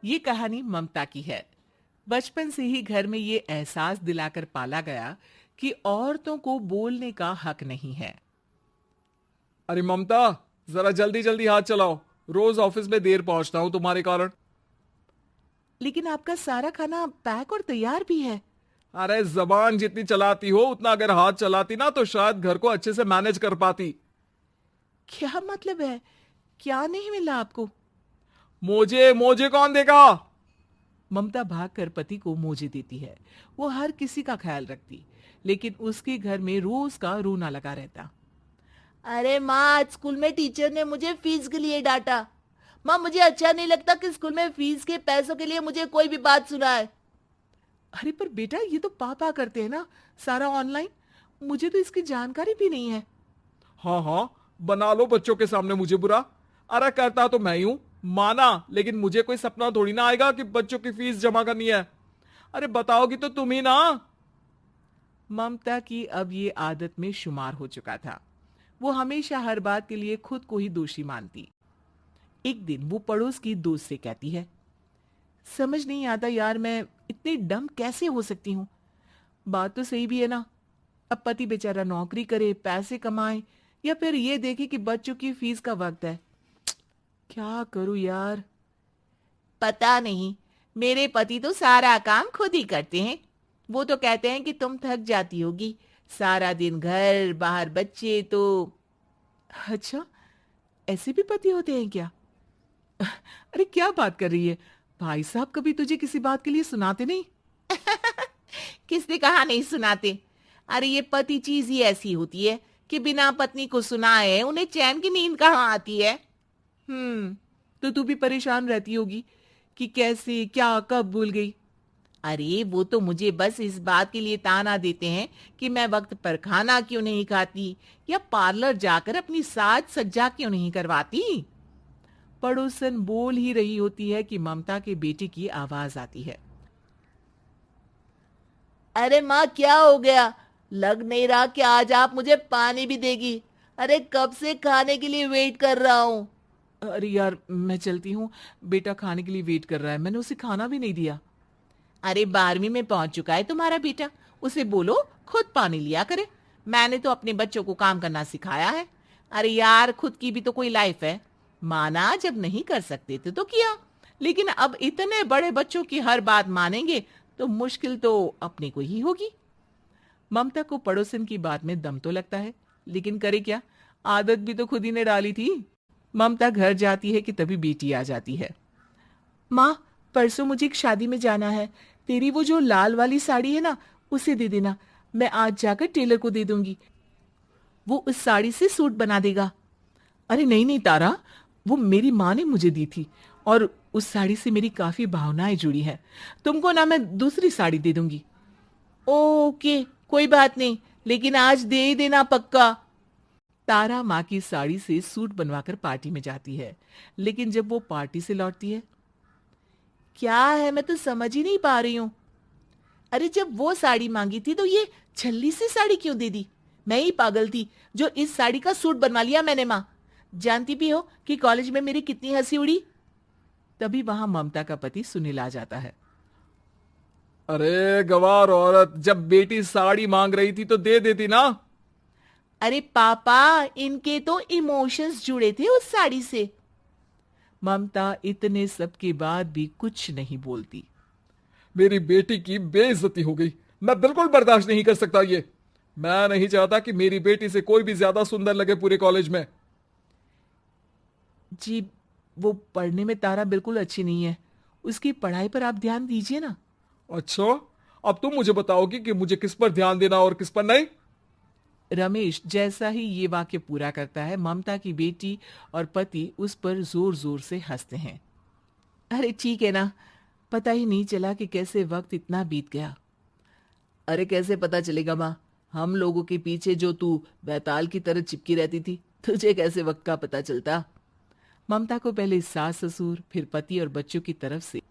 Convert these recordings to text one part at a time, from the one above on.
ये कहानी ममता की है। बचपन से ही घर में ये एहसास दिलाकर पाला गया कि औरतों को बोलने का हक नहीं है। अरे ममता, जरा जल्दी जल्दी हाथ चलाओ। रोज ऑफिस में देर पहुंचता हूं तुम्हारे कारण। लेकिन आपका सारा खाना पैक और तैयार भी है। अरे जबान जितनी चलाती हो उतना अगर हाथ चलाती ना तो शायद घर को अच्छे से मैनेज कर पाती। क्या मतलब है? क्या नहीं मिला आपको? मोजे मोजे कौन देगा? ममता भागकर पति को मोजे देती है। वो हर किसी का ख्याल रखती, लेकिन उसके घर में रोज का रोना लगा रहता। अरे माँ, आज स्कूल में टीचर ने मुझे फीस के लिए डांटा। माँ, मुझे अच्छा नहीं लगता कि स्कूल में फीस के पैसों के लिए मुझे कोई भी बात सुनाए। अरे पर बेटा, ये तो पापा करते हैं ना, सारा ऑनलाइन। मुझे तो इसकी जानकारी भी नहीं है। हाँ हाँ, बना लो बच्चों के सामने मुझे बुरा। अरे करता तो मैं ही हूं, माना, लेकिन मुझे कोई सपना थोड़ी ना आएगा कि बच्चों की फीस जमा करनी है। अरे बताओगी तो तुम ही ना। ममता की अब ये आदत में शुमार हो चुका था। वो हमेशा हर बात के लिए खुद को ही दोषी मानती। एक दिन वो पड़ोस की दोस्त से कहती है, समझ नहीं आता यार, मैं इतनी डम कैसे हो सकती हूँ। बात तो सही भी है ना। अब पति बेचारा नौकरी करे, पैसे कमाए, या फिर ये देखे कि बच्चों की फीस का वक्त है। क्या करूं यार। पता नहीं, मेरे पति तो सारा काम खुद ही करते हैं। वो तो कहते हैं कि तुम थक जाती होगी, सारा दिन घर बाहर बच्चे तो। अच्छा, ऐसे भी पति होते हैं क्या? अरे क्या बात कर रही है? भाई साहब कभी तुझे किसी बात के लिए सुनाते नहीं? किसने कहा नहीं सुनाते? अरे ये पति चीज ही ऐसी होती है कि बिना पत्नी को सुनाए उन्हें चैन की नींद कहाँ आती है। तो तू भी परेशान रहती होगी कि कैसे, क्या, कब भूल गई। अरे वो तो मुझे बस इस बात के लिए ताना देते हैं कि मैं वक्त पर खाना क्यों नहीं खाती या पार्लर जाकर अपनी साज सज्जा क्यों नहीं करवाती। पड़ोसन बोल ही रही होती है कि ममता के बेटे की आवाज आती है। अरे माँ, क्या हो गया? लग नहीं रहा कि आज आप मुझे पानी भी देगी। अरे कब से खाने के लिए वेट कर रहा हूँ। अरे यार, मैं चलती हूँ। बेटा खाने के लिए वेट कर रहा है, मैंने उसे खाना भी नहीं दिया। अरे 12वीं में पहुंच चुका है तुम्हारा बेटा, उसे बोलो खुद पानी लिया करे। मैंने तो अपने बच्चों को काम करना सिखाया है। अरे यार, खुद की भी तो कोई लाइफ है। माना जब नहीं कर सकते थे तो किया, लेकिन अब इतने बड़े बच्चों की हर बात मानेंगे तो मुश्किल तो अपने को ही होगी। ममता को पड़ोसन की बात में दम तो लगता है, लेकिन करे क्या, आदत भी तो खुद ही ने डाली थी। ममता घर जाती है कि तभी बेटी आ जाती है। माँ, परसों मुझे एक शादी में जाना है। तेरी वो जो लाल वाली साड़ी है ना, उसे दे देना। मैं आज जाकर टेलर को दे दूंगी, वो उस साड़ी से सूट बना देगा। अरे नहीं नहीं तारा, वो मेरी माँ ने मुझे दी थी और उस साड़ी से मेरी काफी भावनाएं जुड़ी हैं। तुमको ना मैं दूसरी साड़ी दे दूंगी। ओके, कोई बात नहीं, लेकिन आज दे ही देना पक्का। तारा माँ की साड़ी से सूट बनवाकर पार्टी में जाती है, लेकिन जब वो पार्टी से लौटती है। क्या है, मैं तो समझ ही नहीं पा रही हूँ। अरे जब वो साड़ी मांगी थी तो ये छल्ली सी साड़ी क्यों दे दी? मैं ही पागल थी जो इस साड़ी का सूट बनवा लिया मैंने। माँ, जानती भी हो कि कॉलेज में मेरी कितनी हंसी उड़ी। तभी वहां ममता का पति सुनील आ जाता है। अरे गवार औरत, जब बेटी साड़ी मांग रही थी तो दे देती ना। अरे पापा, इनके तो इमोशंस जुड़े थे उस साड़ी से। ममता इतने सब के बाद भी कुछ नहीं बोलती। मेरी बेटी की बेइज्जती हो गई। मैं बिल्कुल बर्दाश्त नहीं कर सकता ये। मैं नहीं चाहता कि मेरी बेटी से कोई भी ज्यादा सुंदर लगे पूरे कॉलेज में। जी, वो पढ़ने में तारा बिल्कुल अच्छी नहीं है, उसकी पढ़ाई पर आप ध्यान दीजिए ना। अच्छा, अब तुम मुझे बताओगी कि मुझे किस पर ध्यान देना और किस पर नहीं। रमेश जैसा ही ये वाक्य पूरा करता है, ममता की बेटी और पति उस पर जोर जोर से हंसते हैं। अरे ठीक है ना, पता ही नहीं चला कि कैसे वक्त इतना बीत गया। अरे कैसे पता चलेगा माँ, हम लोगों के पीछे जो तू बैताल की तरह चिपकी रहती थी, तुझे कैसे वक्त का पता चलता। ममता को पहले सास ससुर, फिर पति और बच्चों की तरफ से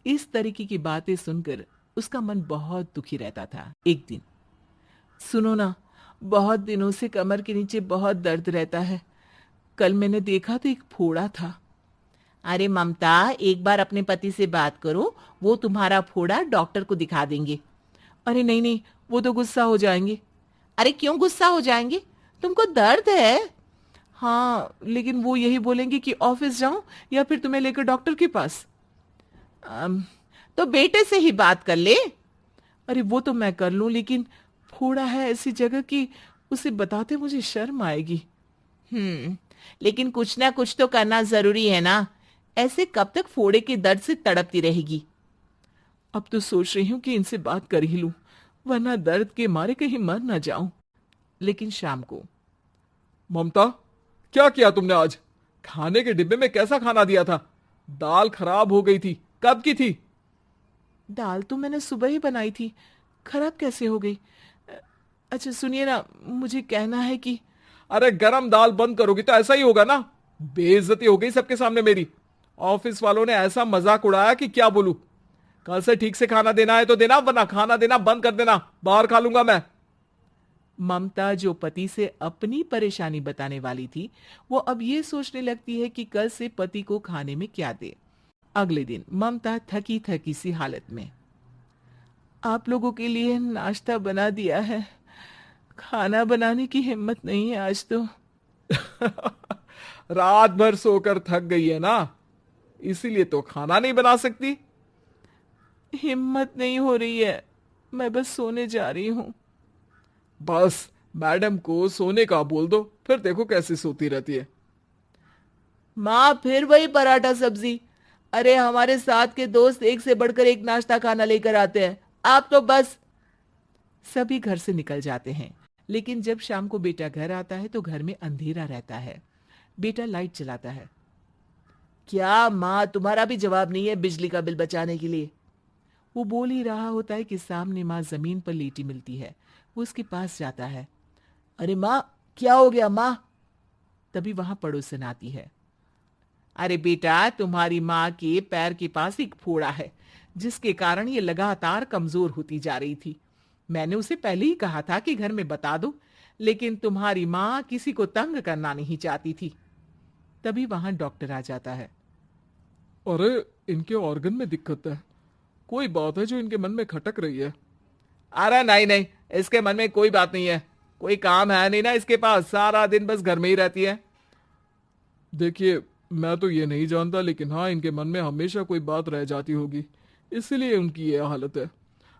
इस तरीके की बातें सुनकर उसका मन बहुत दुखी रहता था। एक दिन, सुनो ना, बहुत दिनों से कमर के नीचे बहुत दर्द रहता है। कल मैंने देखा तो एक फोड़ा था। अरे ममता, एक बार अपने पति से बात करो, वो तुम्हारा फोड़ा डॉक्टर को दिखा देंगे। अरे नहीं नहीं, वो तो गुस्सा हो जाएंगे। अरे क्यों गुस्सा हो जाएंगे? तुमको दर्द है? हाँ, लेकिन वो यही बोलेंगे कि ऑफिस जाऊं या फिर तुम्हें लेकर डॉक्टर के पास। तो बेटे से ही बात कर ले। अरे वो तो मैं कर लूं, लेकिन फोड़ा है ऐसी जगह कि उसे बताते मुझे शर्म आएगी। लेकिन कुछ ना कुछ तो करना जरूरी है ना। ऐसे कब तक फोड़े के दर्द से तड़पती रहेगी? अब तो सोच रही हूँ कि इनसे बात कर ही लूं, वरना दर्द के मारे कहीं मर ना जाऊं। लेकिन शाम को, ममता, क्या किया तुमने आज? खाने के डिब्बे में कैसा खाना दिया था? दाल खराब हो गई थी। कब की थी? दाल तो मैंने सुबह ही बनाई थी, खराब कैसे हो गई? अच्छा सुनिए ना, मुझे कहना है कि अरे गरम दाल बंद करोगी तो ऐसा ही होगा ना। बेइज्जती हो गई सबके सामने मेरी। ऑफिस वालों ने ऐसा मजाक उड़ाया कि क्या बोलूं। कल से ठीक से खाना देना है तो देना, वरना खाना देना बंद कर देना। बाहर खा लूंगा मैं। ममता, जो पति से अपनी परेशानी बताने वाली थी, वो अब ये सोचने लगती है कि कल से पति को खाने में क्या दे। अगले दिन ममता थकी थकी सी हालत में, आप लोगों के लिए नाश्ता बना दिया है, खाना बनाने की हिम्मत नहीं है आज तो। रात भर सोकर थक गई है ना, इसीलिए तो खाना नहीं बना सकती। हिम्मत नहीं हो रही है, मैं बस सोने जा रही हूं। बस मैडम को सोने का बोल दो, फिर देखो कैसे सोती रहती है। माँ, फिर वही पराठा सब्जी। अरे हमारे साथ के दोस्त एक से बढ़कर एक नाश्ता खाना लेकर आते हैं, आप तो बस। सभी घर से निकल जाते हैं, लेकिन जब शाम को बेटा घर आता है तो घर में अंधेरा रहता है। बेटा लाइट चलाता है। क्या माँ, तुम्हारा भी जवाब नहीं है बिजली का बिल बचाने के लिए? वो बोल ही रहा होता है कि सामने माँ जमीन पर लेटी मिलती है। वो उसके पास जाता है। अरे माँ, क्या हो गया माँ? तभी वहां पड़ोसन आती है। अरे बेटा, तुम्हारी माँ के पैर के पास एक फोड़ा है, जिसके कारण ये लगातार कमजोर होती जा रही थी। मैंने उसे पहले ही कहा था कि घर में बता दो, लेकिन तुम्हारी माँ किसी को तंग करना नहीं चाहती थी। तभी वहां डॉक्टर आ जाता है। अरे इनके ऑर्गन में दिक्कत है, कोई बात है जो इनके मन में खटक रही है। अरे नहीं नहीं, इसके मन में कोई बात नहीं है। कोई काम है नहीं ना इसके पास, सारा दिन बस घर में ही रहती है। देखिए, मैं तो ये नहीं जानता, लेकिन हाँ, इनके मन में हमेशा कोई बात रह जाती होगी, इसीलिए उनकी ये हालत है।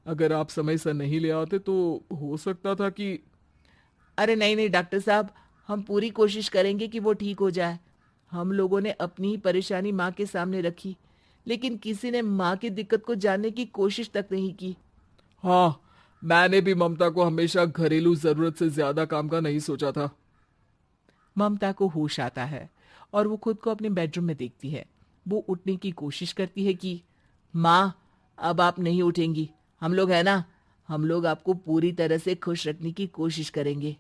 अगर आप समय से नहीं ले आते तो हो सकता था कि। अरे नहीं नहीं डॉक्टर साहब, हम पूरी कोशिश करेंगे कि वो ठीक हो जाए। हम लोगों ने अपनी ही परेशानी माँ के सामने रखी, लेकिन किसी ने माँ की दिक्कत को जानने की कोशिश तक नहीं की। हाँ, मैंने भी ममता को हमेशा घरेलू जरूरत से ज्यादा काम का नहीं सोचा था। ममता को होश आता है और वो खुद को अपने बेडरूम में देखती है। वो उठने की कोशिश करती है कि माँ, अब आप नहीं उठेंगी। हम लोग है ना, हम लोग आपको पूरी तरह से खुश रखने की कोशिश करेंगे।